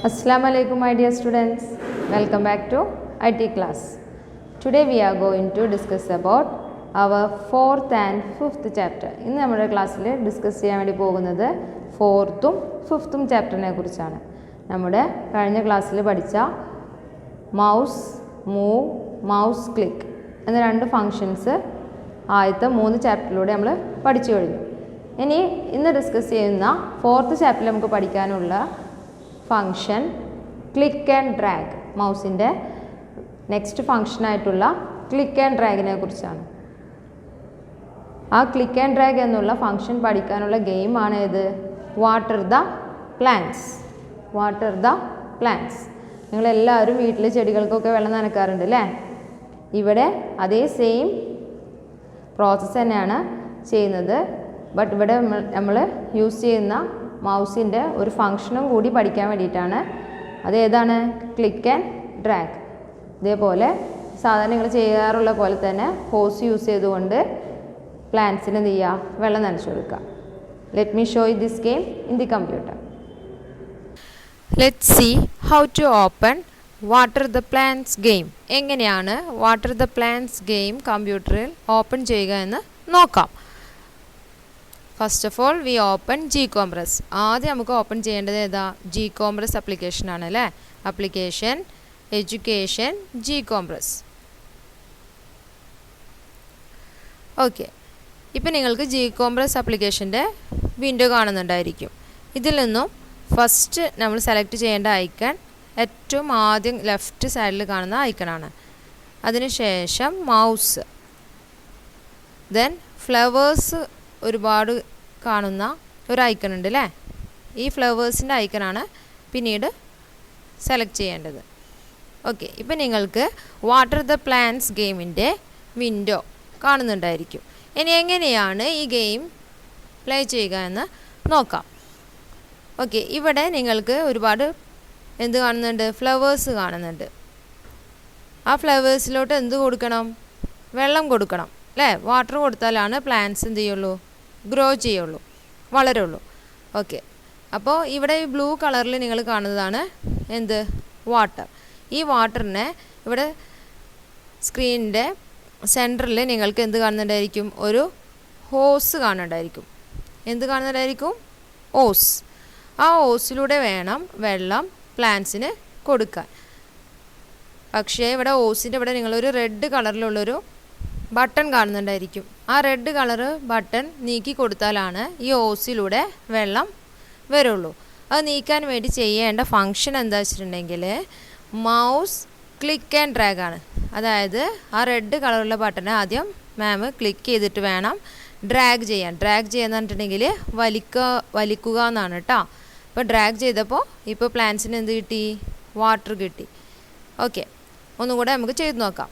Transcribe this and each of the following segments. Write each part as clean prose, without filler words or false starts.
Assalamu alaikum my dear students. Welcome back to IT class. Today we are going to discuss about our 4th and 5th chapter. ഇന്ന് നമ്മുടെ ക്ലാസ്സിൽ discuss ചെയ്യാൻ വേണ്ടി പോകുന്നത് 4th ഉം 5th ഉം ചാപ്റ്ററിനെ കുറിച്ചാണ്. നമ്മുടെ കഴിഞ്ഞ ക്ലാസ്സിൽ പഠിച്ച മൗസ് മൂവ്, മൗസ് ക്ലിക്ക് എന്ന രണ്ട് ഫങ്ഷൻസ് ആദ്യത്തെ 3 ചാപ്റ്ററിലൂടെ നമ്മൾ പഠിച്ചു കഴിഞ്ഞു. ഇനി ഇന്ന് ഡിസ്കസ് ചെയ്യുന്ന 4th ചാപ്റ്ററിൽ നമുക്ക് പഠിക്കാനുള്ള ഫങ്ഷൻ ക്ലിക്ക് ആൻഡ് ഡ്രാഗ്, മൗസിൻ്റെ നെക്സ്റ്റ് ഫങ്ഷനായിട്ടുള്ള ക്ലിക്ക് ആൻഡ് ഡ്രാഗിനെ കുറിച്ചാണ്. ആ ക്ലിക്ക് ആൻഡ് ഡ്രാഗ് എന്നുള്ള ഫങ്ഷൻ പഠിക്കാനുള്ള ഗെയിമാണ് ഏത്? Water the plants. Water the plants. നിങ്ങളെല്ലാവരും വീട്ടിൽ ചെടികൾക്കൊക്കെ വെള്ളം നനയ്ക്കാറുണ്ട് അല്ലേ? ഇവിടെ അതേ സെയിം പ്രോസസ്സ് തന്നെയാണ് ചെയ്യുന്നത്. ബട്ട് ഇവിടെ നമ്മൾ യൂസ് ചെയ്യുന്ന മൗസിൻ്റെ ഒരു ഫങ്ഷനും കൂടി പഠിക്കാൻ വേണ്ടിയിട്ടാണ്. അതേതാണ്? Click and drag. ഇതേപോലെ സാധാരണ നിങ്ങൾ ചെയ്യാറുള്ള പോലെ തന്നെ ഹോസ് യൂസ് ചെയ്തുകൊണ്ട് പ്ലാന്റ്സിന് എന്ത് ചെയ്യുക? വെള്ളം നനച്ചു കൊടുക്കുക. Let me show you this game in the computer. Let's see how to open water the plants game. എങ്ങനെയാണ് വാട്ടർ ദ പ്ലാന്റ്സ് ഗെയിം കമ്പ്യൂട്ടറിൽ ഓപ്പൺ ചെയ്യുക എന്ന് നോക്കാം. First of all we open GCompress. ആദ്യം നമുക്ക് ഓപ്പൺ ചെയ്യേണ്ടത് ഏതാ? GCompress ആപ്ലിക്കേഷൻ ആണ് അല്ലേ? Application education GCompress. ഓക്കെ, ഇപ്പം നിങ്ങൾക്ക് GCompress ആപ്ലിക്കേഷൻ്റെ വിൻഡോ കാണുന്നുണ്ടായിരിക്കും. ഇതിൽ നിന്നും ഫസ്റ്റ് നമ്മൾ സെലക്ട് ചെയ്യേണ്ട ഐക്കൺ ഏറ്റവും ആദ്യം ലെഫ്റ്റ് സൈഡിൽ കാണുന്ന ഐക്കണാണ്. അതിനുശേഷം മൗസ്, ദെൻ ഫ്ലവേഴ്സ് ഒരുപാട് കാണുന്ന ഒരു ഐക്കൺ ഉണ്ട് അല്ലേ? ഈ ഫ്ലവേഴ്സിൻ്റെ ഐക്കണാണ് പിന്നീട് സെലക്ട് ചെയ്യേണ്ടത്. ഓക്കെ, ഇപ്പം നിങ്ങൾക്ക് വാട്ടർ ദ പ്ലാന്റ്സ് ഗെയിമിൻ്റെ വിൻഡോ കാണുന്നുണ്ടായിരിക്കും. ഇനി എങ്ങനെയാണ് ഈ ഗെയിം പ്ലേ ചെയ്യുക എന്ന് നോക്കാം. ഓക്കെ, ഇവിടെ നിങ്ങൾക്ക് ഒരുപാട് എന്ത് കാണുന്നുണ്ട്? ഫ്ലവേഴ്സ് കാണുന്നുണ്ട്. ആ ഫ്ലവേഴ്സിലോട്ട് എന്ത് കൊടുക്കണം? വെള്ളം കൊടുക്കണം അല്ലേ? വാട്ടർ കൊടുത്താലാണ് പ്ലാന്റ്സ് എന്ത് ചെയ്യുള്ളൂ? ഗ്രോ ചെയ്യുള്ളൂ, വളരുള്ളൂ. ഓക്കെ, അപ്പോൾ ഇവിടെ ഈ ബ്ലൂ കളറിൽ നിങ്ങൾ കാണുന്നതാണ് എന്ത്? വാട്ടർ. ഈ വാട്ടറിനെ ഇവിടെ സ്ക്രീനിൻ്റെ സെൻറ്ററിൽ നിങ്ങൾക്ക് എന്ത് കാണുന്നുണ്ടായിരിക്കും? ഒരു ഹോസ് കാണുന്നുണ്ടായിരിക്കും. എന്ത് കാണുന്നുണ്ടായിരിക്കും? ഓസ്. ആ ഓസിലൂടെ വേണം വെള്ളം പ്ലാന്റ്സിന് കൊടുക്കാൻ. പക്ഷേ ഇവിടെ ഓസിൻ്റെ ഇവിടെ നിങ്ങളൊരു റെഡ് കളറിലുള്ളൊരു ബട്ടൺ കാണുന്നുണ്ടായിരിക്കും. ആ റെഡ് കളറ് ബട്ടൺ നീക്കി കൊടുത്താലാണ് ഈ ഓസിലൂടെ വെള്ളം വരുള്ളൂ. അത് നീക്കാൻ വേണ്ടി ചെയ്യേണ്ട ഫങ്ഷൻ എന്താ വെച്ചിട്ടുണ്ടെങ്കിൽ മൗസ് ക്ലിക്ക് ആൻഡ് ഡ്രാഗ് ആണ്. അതായത് ആ റെഡ് കളറുള്ള ബട്ടൺ ആദ്യം മാം ക്ലിക്ക് ചെയ്തിട്ട് വേണം ഡ്രാഗ് ചെയ്യാൻ. ഡ്രാഗ് ചെയ്യാന്ന് പറഞ്ഞിട്ടുണ്ടെങ്കിൽ വലിക്കുക എന്നാണ് കേട്ടോ. അപ്പോൾ ഡ്രാഗ് ചെയ്തപ്പോൾ ഇപ്പോൾ പ്ലാന്റ്സിന് എന്ത് കിട്ടി? വാട്ടർ കിട്ടി. ഓക്കെ, ഒന്നുകൂടെ നമുക്ക് ചെയ്ത് നോക്കാം.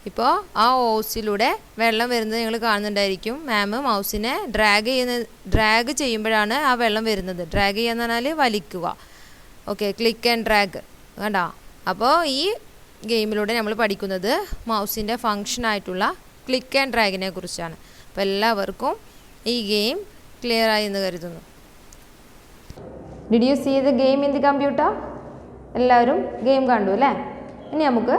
ഇപ്പോൾ ആ ഓസിലൂടെ വെള്ളം വരുന്നത് നിങ്ങൾ കാണുന്നുണ്ടായിരിക്കും. മാം മൗസിനെ ഡ്രാഗ് ചെയ്യുമ്പോഴാണ് ആ വെള്ളം വരുന്നത്. ഡ്രാഗ് ചെയ്യാന്ന് പറഞ്ഞാൽ വലിക്കുക. ഓക്കെ, ക്ലിക്ക് ആൻഡ് ഡ്രാഗ് കണ്ടോ? അപ്പോൾ ഈ ഗെയിമിലൂടെ നമ്മൾ പഠിക്കുന്നത് മൗസിൻ്റെ ഫങ്ഷനായിട്ടുള്ള ക്ലിക്ക് ആൻഡ് ഡ്രാഗിനെ കുറിച്ചാണ്. അപ്പോൾ എല്ലാവർക്കും ഈ ഗെയിം ക്ലിയർ ആയി എന്ന് കരുതുന്നു. Did you see the game in the computer? എല്ലാവരും ഗെയിം കണ്ടു അല്ലേ? ഇനി നമുക്ക്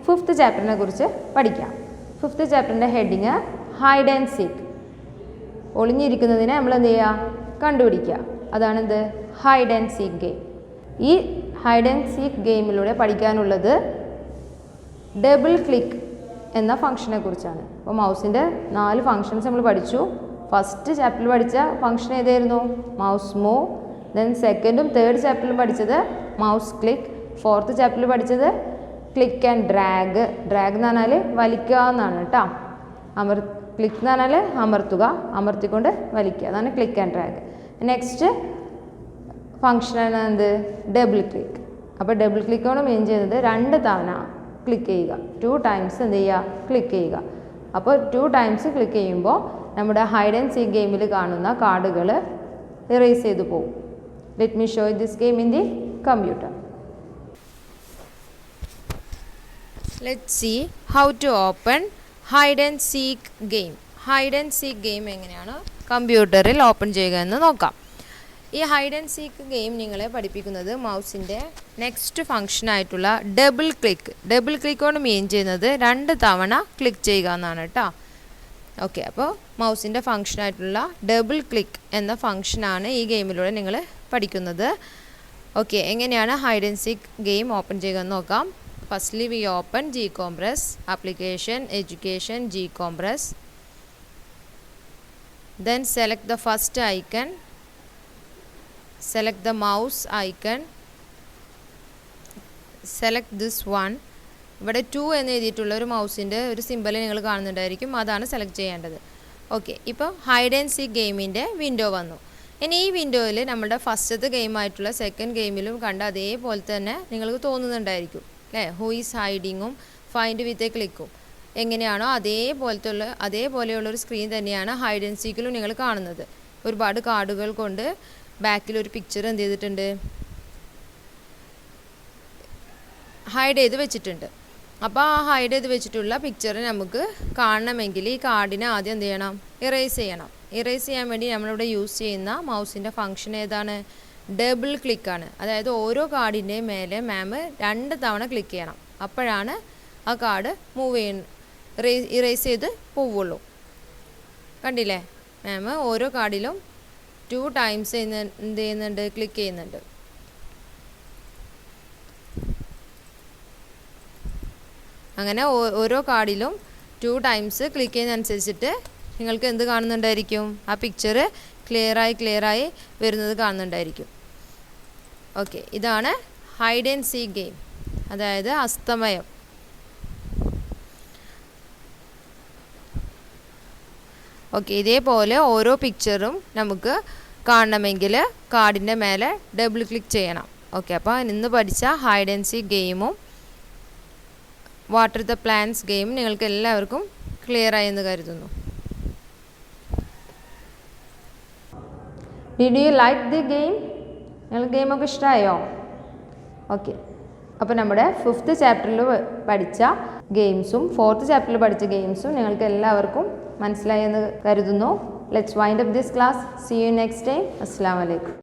5th ചാപ്റ്ററിനെ കുറിച്ച് പഠിക്കാം. 5th ചാപ്റ്ററിൻ്റെ ഹെഡിങ് ഹൈഡ് ആൻഡ് സീക്ക്. ഒളിഞ്ഞിരിക്കുന്നതിനെ നമ്മൾ എന്ത് ചെയ്യുക? കണ്ടുപിടിക്കുക. അതാണെന്ത്? Hide and seek game. ഈ ഹൈഡ് ആൻഡ് സീക്ക് ഗെയിമിലൂടെ പഠിക്കാനുള്ളത് ഡബിൾ ക്ലിക്ക് എന്ന ഫങ്ഷനെ കുറിച്ചാണ്. അപ്പോൾ മൗസിൻ്റെ 4 ഫങ്ഷൻസ് നമ്മൾ പഠിച്ചു. ഫസ്റ്റ് ചാപ്റ്ററിൽ പഠിച്ച ഫങ്ഷൻ ഏതായിരുന്നു? Mouse move. ദെൻ സെക്കൻഡും തേർഡ് ചാപ്റ്ററിലും പഠിച്ചത് മൗസ് ക്ലിക്ക്. 4th ചാപ്റ്ററിൽ പഠിച്ചത് ക്ലിക്ക് ആൻഡ് ഡ്രാഗ്. ഡ്രാഗ് എന്ന് പറഞ്ഞാൽ വലിക്കുക എന്നാണ് കേട്ടോ. ക്ലിക്ക് എന്ന് പറഞ്ഞാൽ അമർത്തുക, അമർത്തിക്കൊണ്ട് വലിക്കുക. അതാണ് ക്ലിക്ക് ആൻഡ് ഡ്രാഗ്. നെക്സ്റ്റ് ഫങ്ഷനാണ് എന്ത്? Double click. അപ്പോൾ ഡബിൾ ക്ലിക്കോട് മീൻ ചെയ്യുന്നത് 2 തവണ ക്ലിക്ക് ചെയ്യുക. 2 ടൈംസ് എന്ത് ചെയ്യുക? ക്ലിക്ക് ചെയ്യുക. അപ്പോൾ 2 ടൈംസ് ക്ലിക്ക് ചെയ്യുമ്പോൾ നമ്മുടെ ഹൈഡ് ആൻഡ് സീക്ക് ഗെയിമിൽ കാണുന്ന കാർഡുകൾ ഇറേസ് ചെയ്തു പോകും. Let me show this game in the computer. Let's see how to open hide and seek game. Hide and seek game എങ്ങനെയാണ് കമ്പ്യൂട്ടറിൽ ഓപ്പൺ ചെയ്യുക എന്ന് നോക്കാം. ഈ ഹൈഡ് ആൻഡ് സീക്ക് ഗെയിം നിങ്ങളെ പഠിപ്പിക്കുന്നത് മൗസിൻ്റെ നെക്സ്റ്റ് ഫങ്ഷനായിട്ടുള്ള ഡബിൾ ക്ലിക്ക് കൊണ്ട് മീൻ ചെയ്യുന്നത് 2 തവണ ക്ലിക്ക് ചെയ്യുക എന്നാണ് കേട്ടോ. ഓക്കെ, അപ്പോൾ മൗസിൻ്റെ ഫങ്ഷനായിട്ടുള്ള ഡബിൾ ക്ലിക്ക് എന്ന ഫങ്ഷനാണ് ഈ ഗെയിമിലൂടെ നിങ്ങൾ പഠിക്കുന്നത്. ഓക്കെ, എങ്ങനെയാണ് hide and seek game open ചെയ്യുക എന്ന് നോക്കാം. Firstly we open GCompress application education GCompress. Then select the first icon, select the mouse icon, select this one. ഇവിടെ 2 എന്ന് എഴുതിയിട്ടുള്ള ഒരു മൗസിൻ്റെ ഒരു സിമ്പൽ നിങ്ങൾ കാണുന്നുണ്ടായിരിക്കും, അതാണ് സെലക്ട് ചെയ്യേണ്ടത്. ഓക്കെ, ഇപ്പോൾ ഹൈഡ് ആൻഡ് സീക്ക് ഗെയിമിൻ്റെ വിൻഡോ വന്നു. ഇനി ഈ വിൻഡോയിൽ നമ്മുടെ ഫസ്റ്റത്തെ ഗെയിമായിട്ടുള്ള സെക്കൻഡ് ഗെയിമിലും കണ്ട അതേപോലെ തന്നെ നിങ്ങൾക്ക് തോന്നുന്നുണ്ടായിരിക്കും അല്ലേ. ഹൂ ഈസ് ഹൈഡിങ്ങും ഫൈൻഡ് വിത്ത് എ ക്ലിക്കും എങ്ങനെയാണോ അതേപോലെയുള്ളൊരു സ്ക്രീൻ തന്നെയാണ് ഹൈഡ് ആൻഡ് സീക്കിലും നിങ്ങൾ കാണുന്നത്. ഒരുപാട് കാർഡുകൾ കൊണ്ട് ബാക്കിലൊരു പിക്ചർ എന്ത് ചെയ്തിട്ടുണ്ട്, ഹൈഡ് ചെയ്ത് വെച്ചിട്ടുണ്ട്. അപ്പോൾ ആ ഹൈഡ് ചെയ്ത് വെച്ചിട്ടുള്ള പിക്ചർ നമുക്ക് കാണണമെങ്കിൽ ഈ കാർഡിനെ ആദ്യം എന്ത് ചെയ്യണം, ഇറേസ് ചെയ്യണം. ഇറേസ് ചെയ്യാൻ വേണ്ടി നമ്മളിവിടെ യൂസ് ചെയ്യുന്ന മൗസിൻ്റെ ഫങ്ഷൻ ഏതാണ്, ഡബിൾ ക്ലിക്കാണ്. അതായത് ഓരോ കാർഡിൻ്റെയും മേലെ മാം 2 തവണ ക്ലിക്ക് ചെയ്യണം. അപ്പോഴാണ് ആ കാർഡ് ഇറേസ് ചെയ്ത് പോവുള്ളൂ. കണ്ടില്ലേ, മാം ഓരോ കാർഡിലും 2 ടൈംസ് എന്ത് ചെയ്യുന്നുണ്ട്, ക്ലിക്ക് ചെയ്യുന്നുണ്ട്. അങ്ങനെ ഓരോ കാർഡിലും 2 ടൈംസ് ക്ലിക്ക് ചെയ്യുന്നതനുസരിച്ചിട്ട് നിങ്ങൾക്ക് എന്ത് കാണുന്നുണ്ടായിരിക്കും, ആ പിക്ചർ ക്ലിയറായി വരുന്നത് കാണുന്നുണ്ടായിരിക്കും. ഓക്കെ, ഇതാണ് ഹൈഡ് ആൻഡ് സീക്ക് ഗെയിം, അതായത് അസ്തമയം. ഓക്കെ, ഇതേപോലെ ഓരോ പിക്ചറും നമുക്ക് കാണണമെങ്കിൽ കാർഡിൻ്റെ മേലെ ഡബിൾ ക്ലിക്ക് ചെയ്യണം. ഓക്കെ, അപ്പോൾ ഇന്ന് പഠിച്ച ഹൈഡ് ആൻഡ് സീക്ക് ഗെയിമും വാട്ടർ ദ പ്ലാന്റ്സ് ഗെയിം നിങ്ങൾക്ക് എല്ലാവർക്കും ക്ലിയർ ആയി എന്ന് കരുതുന്നു. Did you like the game? നിങ്ങൾക്ക് ഗെയിമൊക്കെ ഇഷ്ടമായോ? ഓക്കെ, അപ്പോൾ നമ്മുടെ 5th ചാപ്റ്ററിൽ പഠിച്ച ഗെയിംസും 4th ചാപ്റ്ററിൽ പഠിച്ച ഗെയിംസും നിങ്ങൾക്ക് എല്ലാവർക്കും മനസ്സിലായി എന്ന് കരുതുന്നു. Let's wind up this class. See you next time. അസ്സലാമു അലൈക്കും.